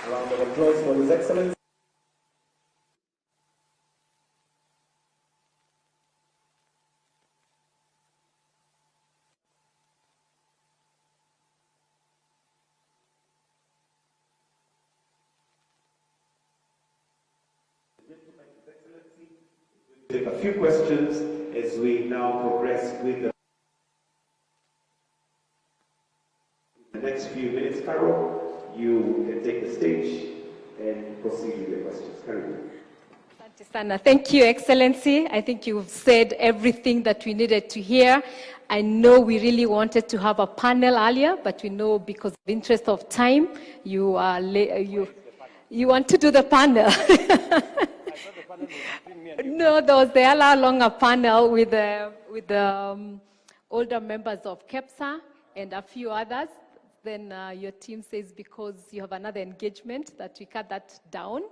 A round of applause for His Excellency. Take a few questions as we now progress with the next few minutes. Carol, you can take the stage and proceed with your questions. Carol. Thank you, Excellency. I think you've said everything that we needed to hear. I know we really wanted to have a panel earlier, but we know because of interest of time, you want to do the panel. No, there was the hour-longer panel with the older members of KEPSA and a few others. Then your team says because you have another engagement that we cut that down.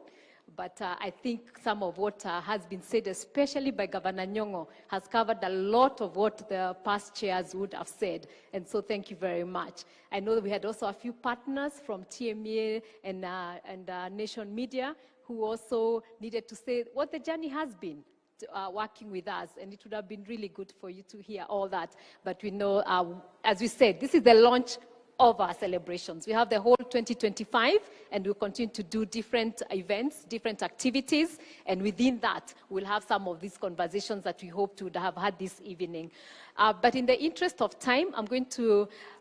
But I think some of what has been said, especially by Governor Nyong'o, has covered a lot of what the past chairs would have said. And so thank you very much. I know that we had also a few partners from TMA and Nation Media who also needed to say what the journey has been working with us. And it would have been really good for you to hear all that. But we know, as we said, this is the launch of our celebrations. We have the whole 2025, and we'll continue to do different events, different activities, and within that, we'll have some of these conversations that we hope to have had this evening. But in the interest of time,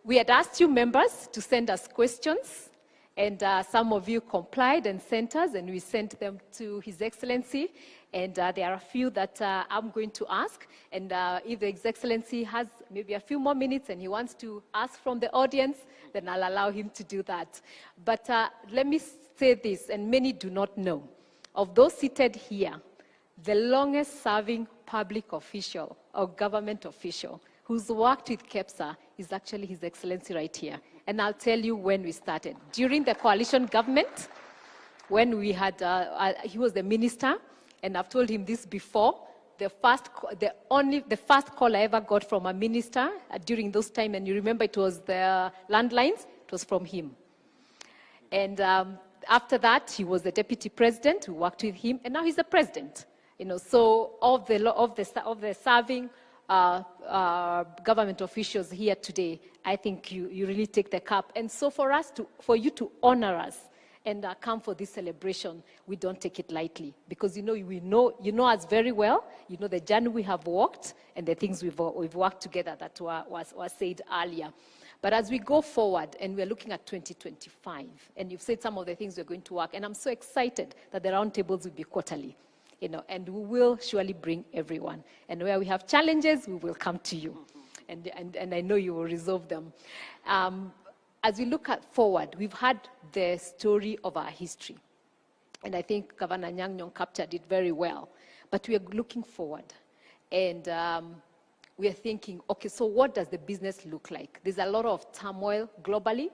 we had asked you members to send us questions, and some of you complied and sent us, and we sent them to His Excellency. And there are a few that I'm going to ask. And if His Excellency has maybe a few more minutes and he wants to ask from the audience, then I'll allow him to do that. But let me say this, and many do not know. Of those seated here, the longest serving public official or government official who's worked with KEPSA is actually His Excellency right here. And I'll tell you when we started. During the coalition government, when we had, he was the minister, and I've told him this before, the first call I ever got from a minister during those times, and you remember it was the landlines, it was from him. And after that, he was the deputy president, who worked with him, and now he's the president. You know, so of the serving government officials here today, I think you really take the cup. And so for you to honor us and come for this celebration, we don't take it lightly, because you know us very well. You know the journey we have walked and the things we've worked together that was said earlier. But as we go forward and we're looking at 2025, and you've said some of the things we're going to work, and I'm so excited that the roundtables will be quarterly, you know, and we will surely bring everyone. And where we have challenges, we will come to you, and I know you will resolve them. As we look forward, we've had the story of our history. And I think Governor Nyong'o captured it very well. But we are looking forward. And we are thinking, okay, so what does the business look like? There's a lot of turmoil globally,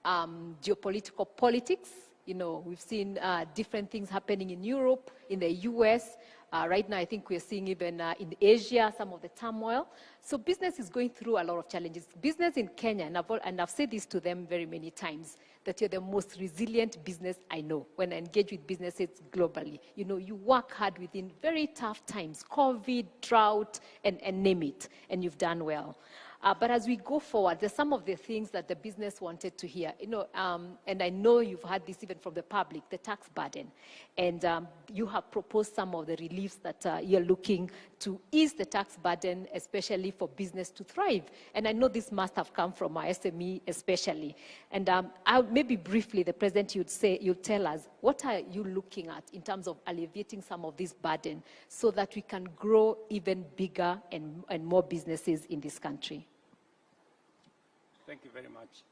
geopolitical politics. You know, we've seen different things happening in Europe, in the US. Right now, I think we're seeing even in Asia, some of the turmoil. So business is going through a lot of challenges. Business in Kenya, and I've said this to them very many times, that you're the most resilient business I know when I engage with businesses globally. You know, you work hard within very tough times, COVID, drought, and name it, and you've done well. But as we go forward, there's some of the things that the business wanted to hear. You know, and I know you've had this even from the public, the tax burden. And you have proposed some of the reliefs that you're looking to ease the tax burden, especially for business to thrive. And I know this must have come from our SME especially. And maybe briefly, the President, you'd tell us, what are you looking at in terms of alleviating some of this burden so that we can grow even bigger and more businesses in this country? Thank you very much.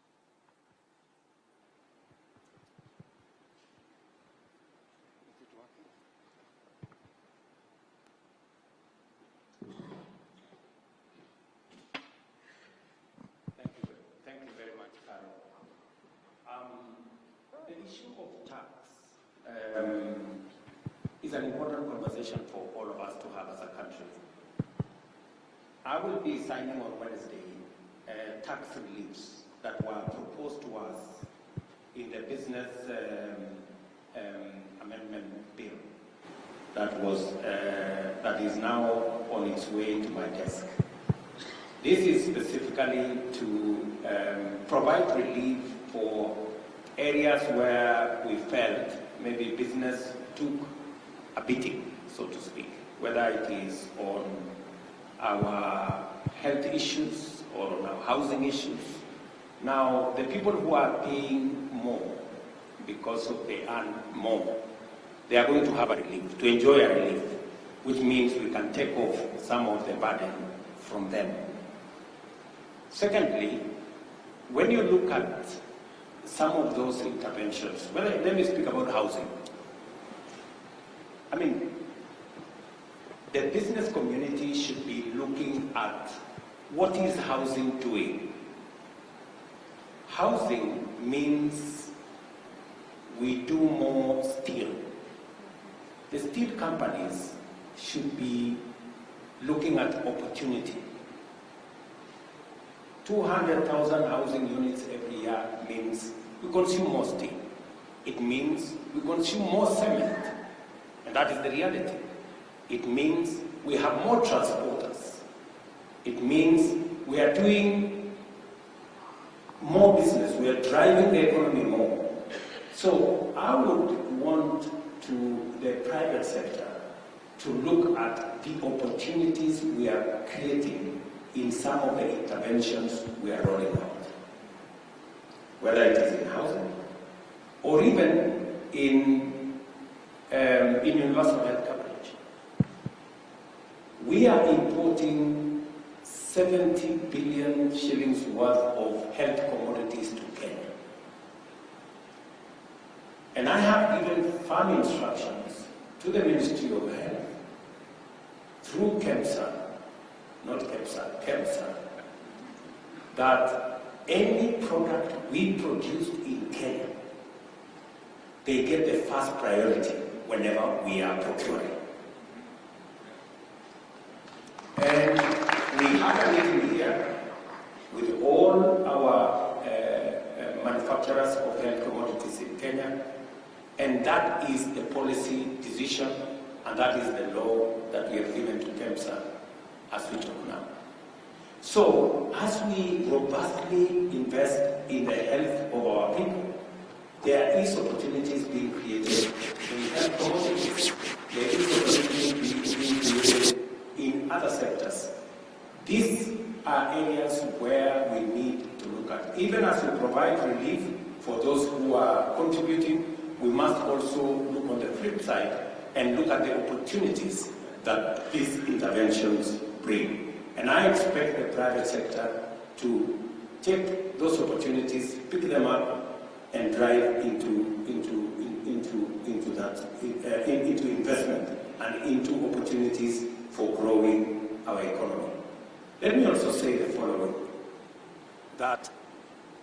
Thank you very much, Carol. The issue of tax is an important conversation for all of us to have as a country. I will be signing on Wednesday tax reliefs that were proposed to us in the business amendment bill that is now on its way to my desk. This is specifically to provide relief for areas where we felt maybe business took a beating, so to speak, whether it is on our health issues or on our housing issues. Now, the people who are paying more because they earn more, they are going to have a relief, to enjoy a relief, which means we can take off some of the burden from them. Secondly, when you look at some of those interventions, let me speak about housing. I mean, the business community should be looking at what is housing doing. Housing means we do more steel. The steel companies should be looking at opportunity. 200,000 housing units every year means we consume more steel. It means we consume more cement, and that is the reality. It means we have more transporters. It means we are doing more business. We are driving the economy more. So I would want the private sector to look at the opportunities we are creating in some of the interventions we are rolling out, whether it is in housing or even in universal health coverage. We are importing 70 billion shillings worth of health commodities to Kenya. And I have given firm instructions to the Ministry of Health through KEPSA, not KEPSA, KEPSA, that any product we produce in Kenya, they get the first priority whenever we are procuring. And we have a meeting here with all our manufacturers of health commodities in Kenya, and that is the policy decision, and that is the law that we have given to KEPSA as we talk now. So, as we robustly invest in the health of our people, there is opportunities being created in health commodities. There is opportunities being created in other sectors. These are areas where we need to look at. Even as we provide relief for those who are contributing, we must also look on the flip side and look at the opportunities that these interventions bring. And I expect the private sector to take those opportunities, pick them up, and drive into investment and into opportunities for growing our economy. Let me also say the following, that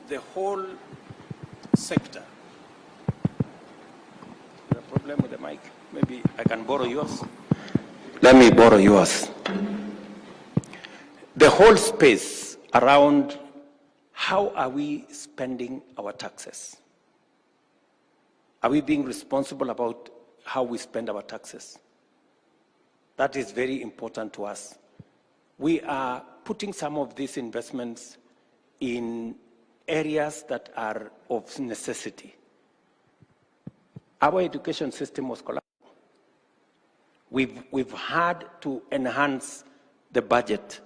the whole sector. Is there a problem with the mic? Maybe I can borrow yours. Let me borrow yours. The whole space around how are we spending our taxes? Are we being responsible about how we spend our taxes? That is very important to us. We are putting some of these investments in areas that are of necessity. Our education system was collapsing. We've had to enhance the budget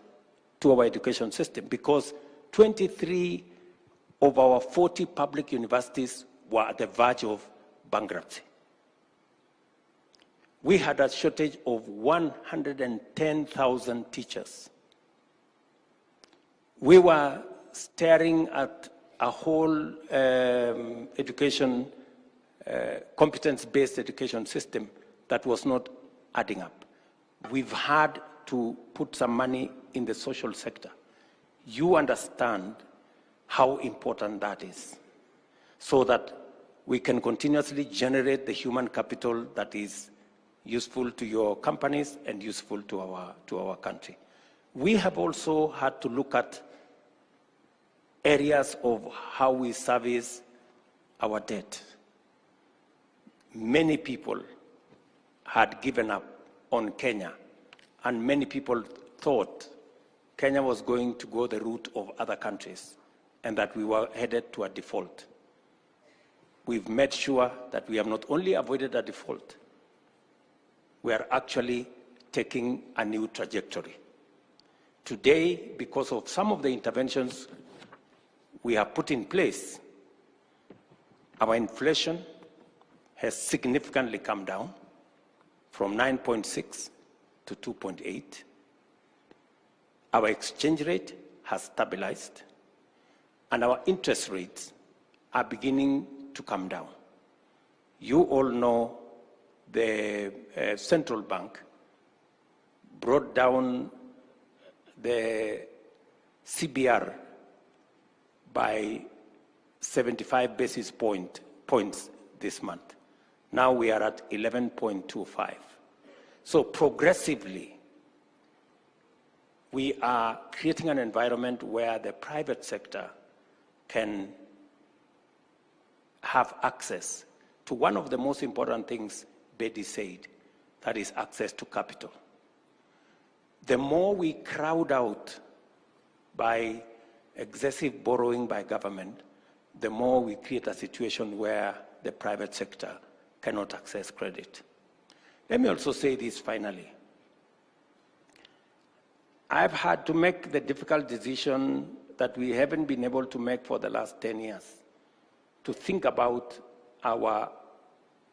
to our education system because 23 of our 40 public universities were at the verge of bankruptcy. We had a shortage of 110,000 teachers. We were staring at a whole competence-based education system that was not adding up. We've had to put some money in the social sector. You understand how important that is, so that we can continuously generate the human capital that is useful to your companies and useful to our country. We have also had to look at areas of how we service our debt, many people had given up on Kenya, and many people thought Kenya was going to go the route of other countries and that we were headed to a default. We've made sure that we have not only avoided a default, we are actually taking a new trajectory. Today, because of some of the interventions we have put in place, our inflation has significantly come down from 9.6 to 2.8. Our exchange rate has stabilized, and our interest rates are beginning to come down. You all know the central bank brought down the CBR by 75 basis points this month. Now we are at 11.25. So progressively, we are creating an environment where the private sector can have access to one of the most important things Betty said, that is access to capital. The more we crowd out by excessive borrowing by government, the more we create a situation where the private sector cannot access credit. Let me also say this finally. I've had to make the difficult decision that we haven't been able to make for the last 10 years, to think about our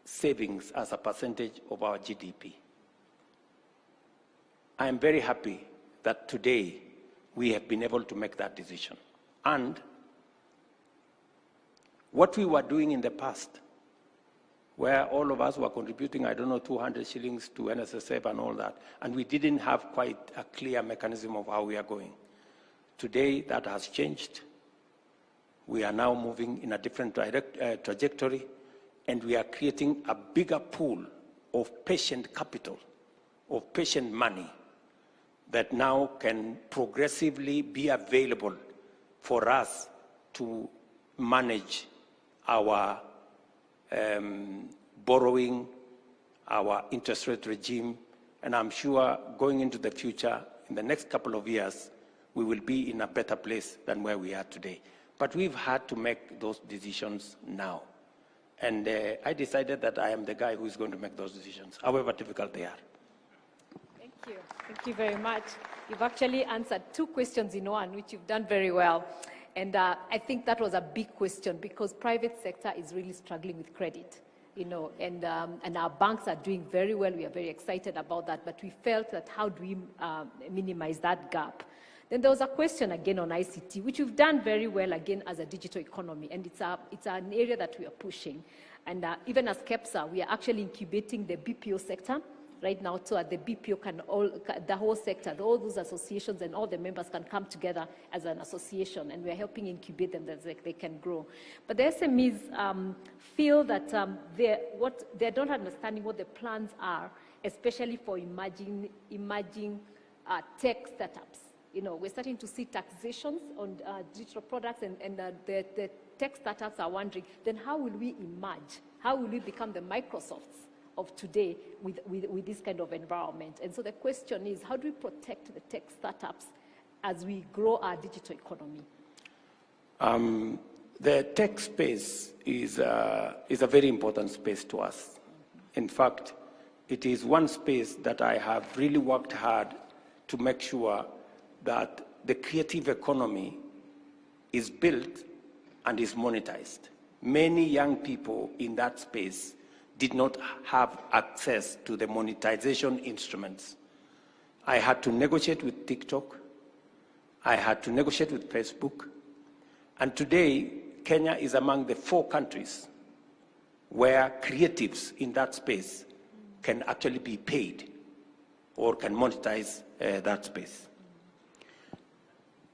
savings as a percentage of our GDP. I am very happy that today we have been able to make that decision. And what we were doing in the past, where all of us were contributing, 200 shillings to NSSF and all that, and we didn't have quite a clear mechanism of how we are going. Today, that has changed. We are now moving in a different trajectory, and we are creating a bigger pool of patient capital, of patient money, that now can progressively be available for us to manage our borrowing, our interest rate regime, and I'm sure going into the future, in the next couple of years, we will be in a better place than where we are today. But we've had to make those decisions now. And I decided that I am the guy who is going to make those decisions, however difficult they are. Thank you. Thank you very much. You've actually answered two questions in one, which you've done very well. And I think that was a big question because private sector is really struggling with credit, and our banks are doing very well. We are very excited about that, but we felt that how do we minimize that gap? Then there was a question again on ICT, which we've done very well again as a digital economy, and it's an area that we are pushing. And even as KEPSA, we are actually incubating the BPO sector right now, so that the BPO the whole sector, all those associations and all the members can come together as an association, and we're helping incubate them so that they can grow. But the SMEs feel that they're not understanding what the plans are, especially for emerging tech startups. We're starting to see taxations on digital products, and the tech startups are wondering, then how will we emerge? How will we become the Microsofts of today with this kind of environment? And so the question is, how do we protect the tech startups as we grow our digital economy? The tech space is a very important space to us. In fact, it is one space that I have really worked hard to make sure that the creative economy is built and is monetized. Many young people in that space did not have access to the monetization instruments. I had to negotiate with TikTok. I had to negotiate with Facebook. And today, Kenya is among the 4 countries where creatives in that space can actually be paid or can monetize that space.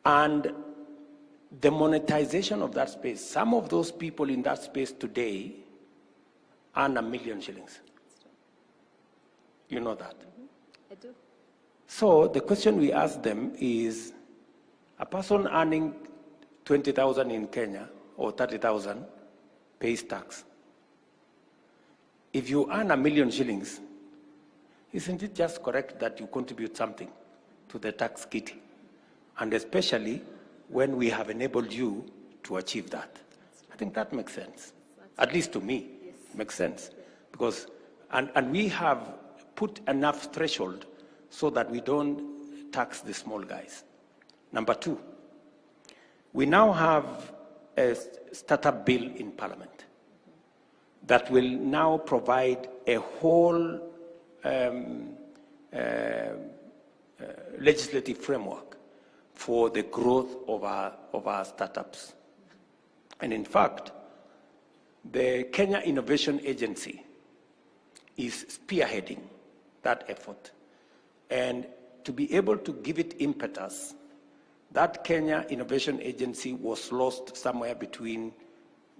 And the monetization of that space, some of those people in that space today earn 1 million shillings. You know that? I do. So the question we ask them is, a person earning 20,000 in Kenya or 30,000 pays tax. If you earn $1 million shillings, isn't it just correct that you contribute something to the tax kitty? And especially when we have enabled you to achieve that. I think that makes sense. At least to me, makes sense. Because, and we have put enough threshold so that we don't tax the small guys. Number two, we now have a startup bill in Parliament that will now provide a whole legislative framework for the growth of our startups. And in fact, the Kenya Innovation Agency is spearheading that effort. And to be able to give it impetus, that Kenya Innovation Agency was lost somewhere between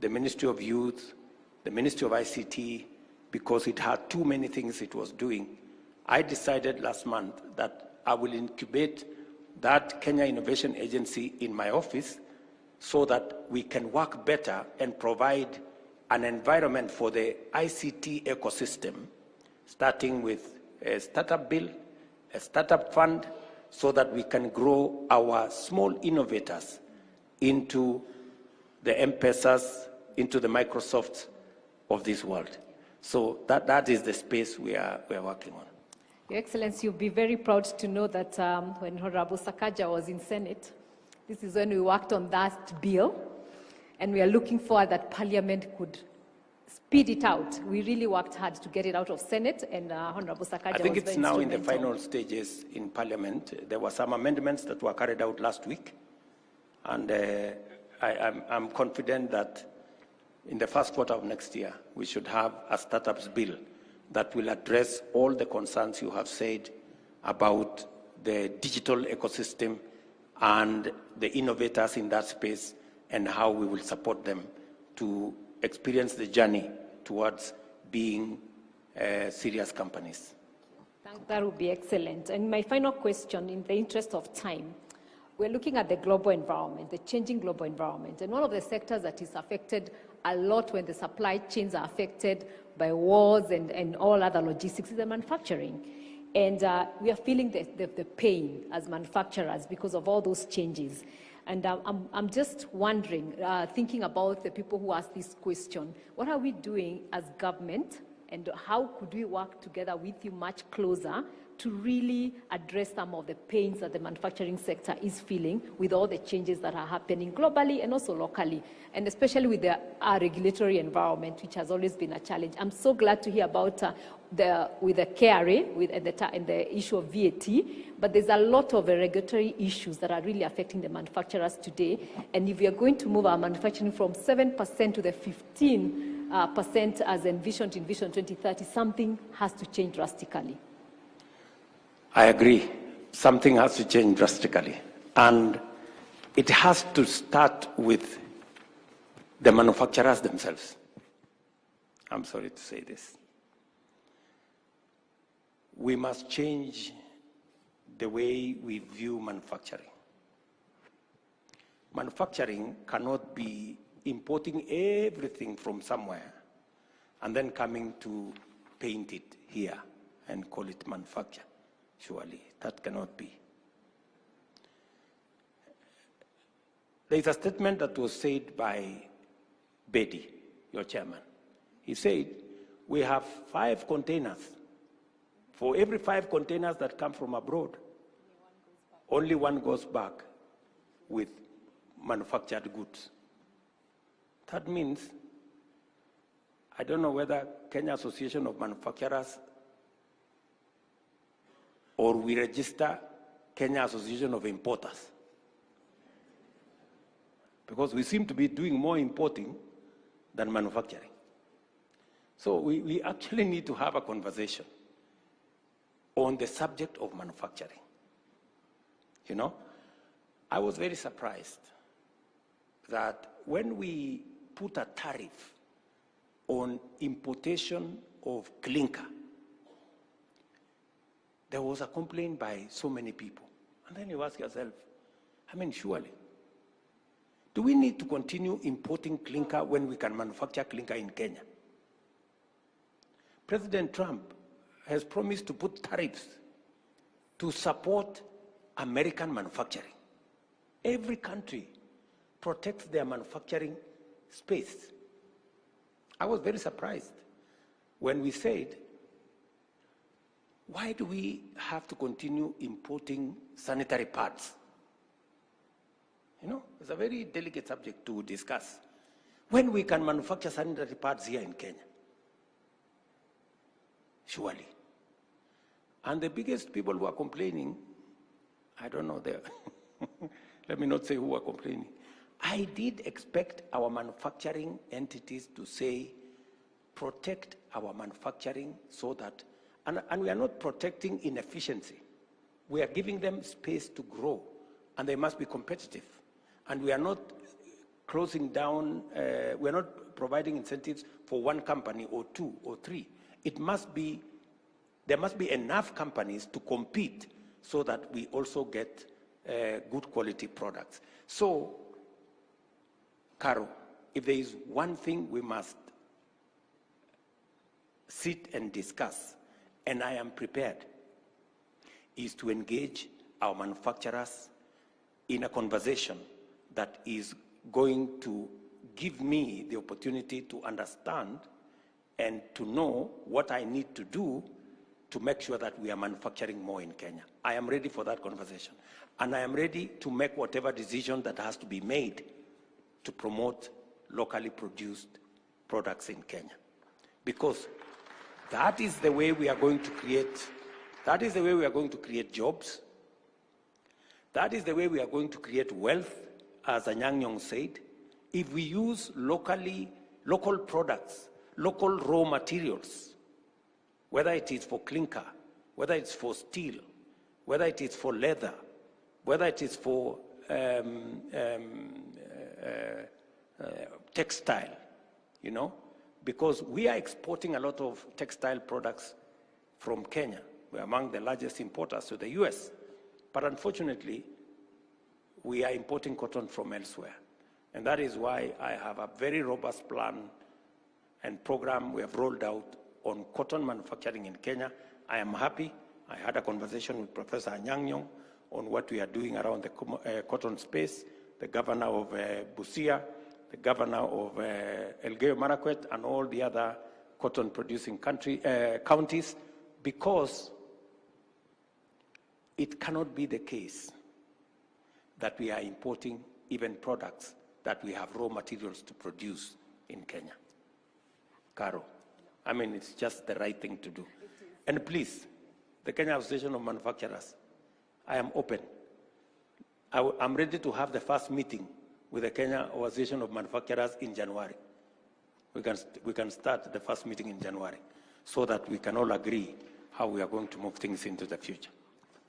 the Ministry of Youth, the Ministry of ICT, because it had too many things it was doing. I decided last month that I will incubate that Kenya Innovation Agency in my office so that we can work better and provide an environment for the ICT ecosystem, starting with a startup bill, a startup fund, so that we can grow our small innovators into the M-Pesas, into the Microsofts of this world. So that is the space we are working on. Your Excellency, you'll be very proud to know that when Honorable Sakaja was in Senate, this is when we worked on that bill, and we are looking forward that Parliament could speed it out. We really worked hard to get it out of Senate, and Honorable Sakaja was very instrumental. I think it's now in the final stages in Parliament. There were some amendments that were carried out last week, and I'm confident that in the first quarter of next year, we should have a startups bill that will address all the concerns you have said about the digital ecosystem and the innovators in that space and how we will support them to experience the journey towards being serious companies. That would be excellent. And my final question, in the interest of time, we're looking at the global environment, the changing global environment, and one of the sectors that is affected a lot when the supply chains are affected by wars and all other logistics is the manufacturing. And we are feeling the pain as manufacturers because of all those changes. And I'm just wondering, thinking about the people who ask this question, what are we doing as government, and how could we work together with you much closer to really address some of the pains that the manufacturing sector is feeling with all the changes that are happening globally and also locally, and especially with our regulatory environment, which has always been a challenge. I'm so glad to hear about with the KRA and the issue of VAT, but there's a lot of regulatory issues that are really affecting the manufacturers today. And if we are going to move our manufacturing from 7% to the 15% as envisioned in Vision 2030, something has to change drastically. I agree. Something has to change drastically. And it has to start with the manufacturers themselves. I'm sorry to say this. We must change the way we view manufacturing. Manufacturing cannot be importing everything from somewhere and then coming to paint it here and call it manufacture. Surely, that cannot be. There is a statement that was said by Betty, your chairman. He said, we have 5 containers. For every 5 containers that come from abroad, only one goes back with manufactured goods. That means, I don't know whether Kenya Association of Manufacturers or we register Kenya Association of Importers. Because we seem to be doing more importing than manufacturing. So we actually need to have a conversation on the subject of manufacturing. You know, I was very surprised that when we put a tariff on importation of clinker, there was a complaint by so many people. And then you ask yourself, I mean, surely, Do we need to continue importing clinker when we can manufacture clinker in Kenya? President Trump has promised to put tariffs to support American manufacturing. Every country protects their manufacturing space. I was very surprised when we said, why do we have to continue importing sanitary pads? You know, it's a very delicate subject to discuss. When we can manufacture sanitary pads here in Kenya, surely. And the biggest people who are complaining, I don't know, let me not say who are complaining. I did expect our manufacturing entities to say, protect our manufacturing so that, and we are not protecting inefficiency. We are giving them space to grow, and they must be competitive. And we are not closing down, we are not providing incentives for one company or two or three. It must be, there must be enough companies to compete so that we also get good quality products. So, Caro, if there is one thing we must sit and discuss, and I am prepared, is to engage our manufacturers in a conversation that is going to give me the opportunity to understand and to know what I need to do to make sure that we are manufacturing more in Kenya. I am ready for that conversation. And I am ready to make whatever decision that has to be made to promote locally produced products in Kenya. Because that is the way we are going to create, that is the way we are going to create jobs. That is the way we are going to create wealth, as Anyang' Nyong'o said. If we use local products, local raw materials, whether it is for clinker, whether it's for steel, whether it is for leather, whether it is for textile, you know, because we are exporting a lot of textile products from Kenya. We're among the largest importers to the US. But unfortunately, we are importing cotton from elsewhere. And that is why I have a very robust plan and program we have rolled out on cotton manufacturing in Kenya. I am happy. I had a conversation with Professor Anyang' Nyong'o on what we are doing around the cotton space, the governor of Busia, the governor of Elgeyo Marakwet, and all the other cotton producing counties, because it cannot be the case that we are importing even products that we have raw materials to produce in Kenya. Caro, I mean, it's just the right thing to do. And please, the Kenya Association of Manufacturers, I am open. I'm ready to have the first meeting with the Kenya Association of Manufacturers in January. We can start the first meeting in January so that we can all agree how we are going to move things into the future.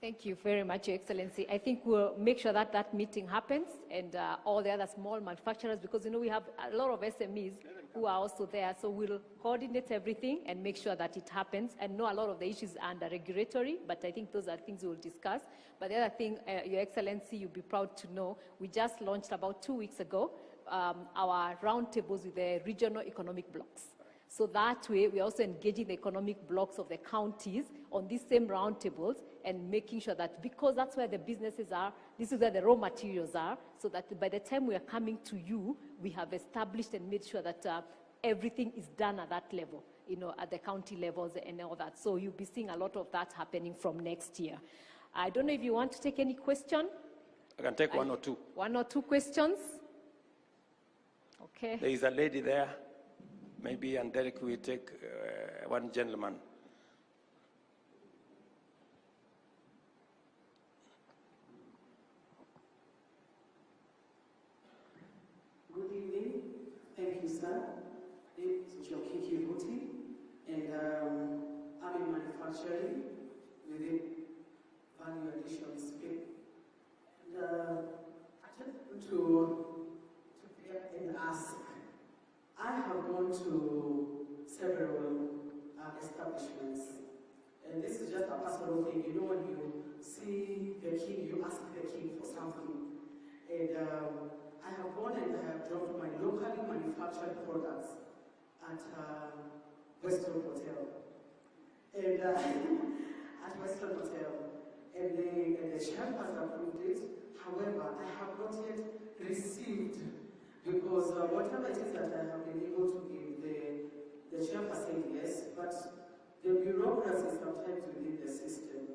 Thank you very much, Your Excellency. I think we'll make sure that that meeting happens, and all the other small manufacturers, because, you know, we have a lot of SMEs who are also there, so we'll coordinate everything and make sure that it happens. And know a lot of the issues are under regulatory, but I think those are things we'll discuss. But the other thing, Your Excellency, you'll be proud to know, we just launched about 2 weeks ago our roundtables with the regional economic blocks. So that way, we're also engaging the economic blocks of the counties on these same roundtables and making sure that, because that's where the businesses are, this is where the raw materials are, so that by the time we are coming to you, we have established and made sure that everything is done at that level, you know, at the county levels and all that. So you'll be seeing a lot of that happening from next year. I don't know if you want to take any question. I can take one or two. One or two questions? Okay. There is a lady there. Maybe, and Derek will take one gentleman. Good evening. Thank you, sir. It's Ruto, and I'm in manufacturing within value addition space. And I just want to and ask. I have gone to several establishments, and this is just a personal thing. You know, when you see the king, you ask the king for something. And I have gone and I have dropped my locally manufactured products at Western Hotel. And at Western Hotel. And the chef has approved it. However, I have not yet received, because whatever it is that I have been able to give, the chef has said yes, but the bureaucracy sometimes within the system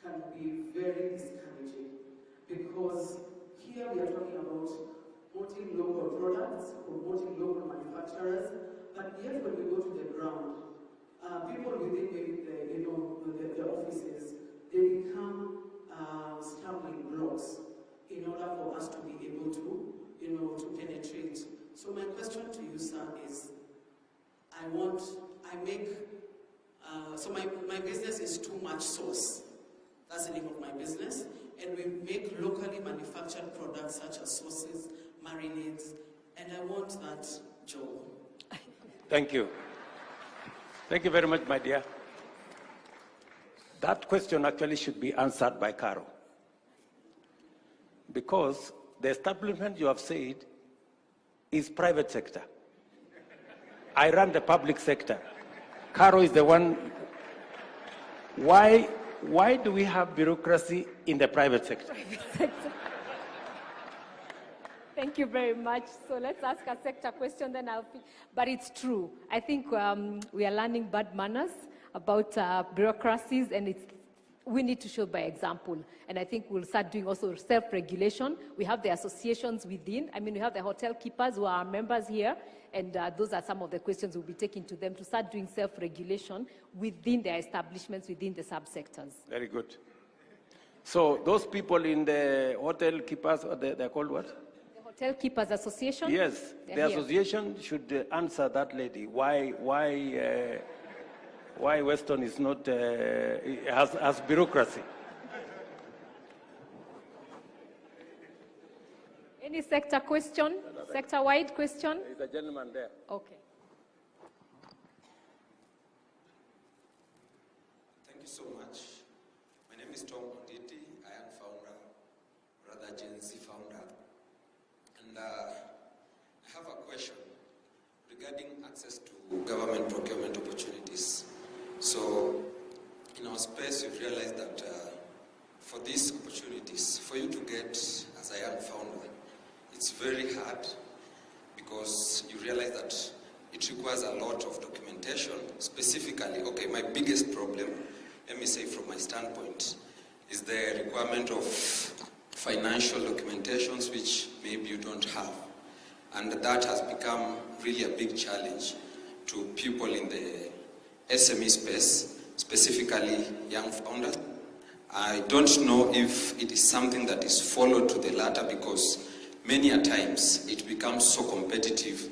can be very discouraging, because here we are talking about promoting local products, promoting local manufacturers, but yet when we go to the ground, people within the offices, they become stumbling blocks in order for us to be able to, to penetrate. So my question to you, sir, is, so my business is Too Much Sauce. That's the name of my business. And we make locally manufactured products such as sauces, marinades, and I want that job. Thank you. Thank you very much, my dear. That question actually should be answered by Carol. Because the establishment you have said is private sector. I run the public sector. Carol is the one. Why do we have bureaucracy in the private sector? Thank you very much. So let's ask a sector question, then but it's true. I think we are learning bad manners about bureaucracies, and we need to show by example. And I think we'll start doing also self-regulation. We have the associations within. I mean, we have the hotel keepers who are our members here, and those are some of the questions we'll be taking to them to start doing self-regulation within their establishments, within the subsectors. Very good. So those people in the hotel keepers, they're called what? The Hotel Keepers Association? Yes, the association should answer that lady. Why Western is not, has bureaucracy. Any sector question? Sector-wide question? There's a gentleman there. Okay. Thank you so much. My name is Tom Onditi. I am founder, rather Gen Z founder. And I have a question regarding access to government procurement opportunities. So in our space, we've realized that for these opportunities, for you to get as a young founder, it's very hard, because you realize that it requires a lot of documentation. Specifically, okay, my biggest problem, let me say from my standpoint, is the requirement of financial documentations which maybe you don't have. And that has become really a big challenge to people in the SME space, specifically young founders. I don't know if it is something that is followed to the latter, because many a times it becomes so competitive,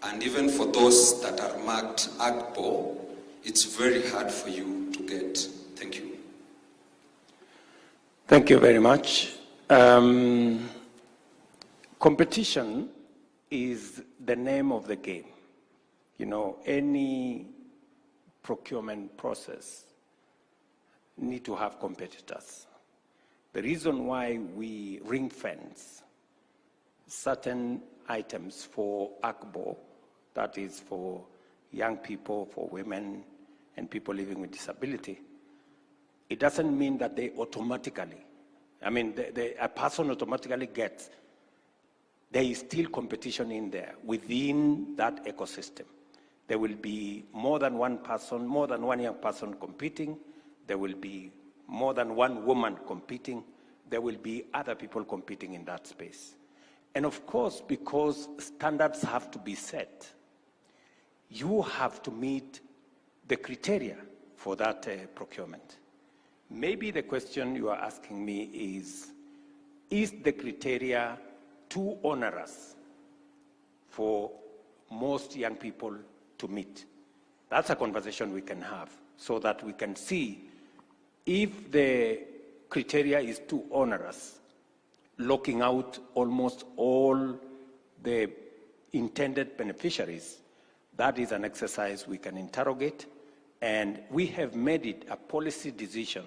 and even for those that are marked AGPO, it's very hard for you to get. Thank you. Thank you very much. Competition is the name of the game. You know, any procurement process need to have competitors. The reason why we ring fence certain items for AGPO, that is for young people, for women, and people living with disability, it doesn't mean that they automatically, I mean, a person automatically gets. There is still competition in there within that ecosystem. There will be more than one person, more than one young person competing. There will be more than one woman competing. There will be other people competing in that space. And of course, because standards have to be set, you have to meet the criteria for that procurement. Maybe the question you are asking me is the criteria too onerous for most young people to meet? That's a conversation we can have, so that we can see if the criteria is too onerous, locking out almost all the intended beneficiaries. That is an exercise we can interrogate, and we have made it a policy decision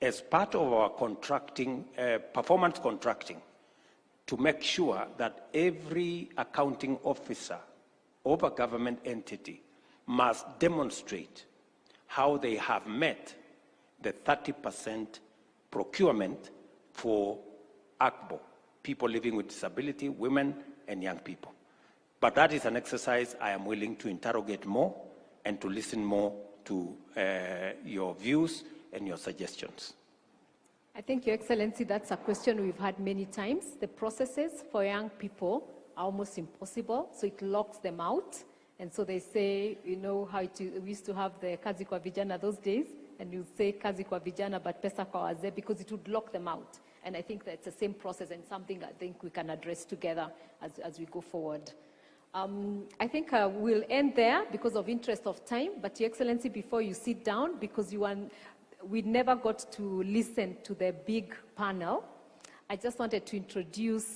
as part of our contracting, performance contracting. to make sure that every accounting officer of a government entity must demonstrate how they have met the 30% procurement for ACBO, people living with disability, women and young people. But that is an exercise I am willing to interrogate more and to listen more to your views and your suggestions. I think, Your Excellency, that's a question we've had many times. The processes for young people are almost impossible, so it locks them out. And so they say, you know how we used to have the kazi kwa vijana those days, and you say kazi kwa vijana but pesa kwa wazee, because it would lock them out. And I think that's the same process and something I think we can address together as we go forward. I think we'll end there because of interest of time, but Your Excellency, before you sit down, because we never got to listen to the big panel, I just wanted to introduce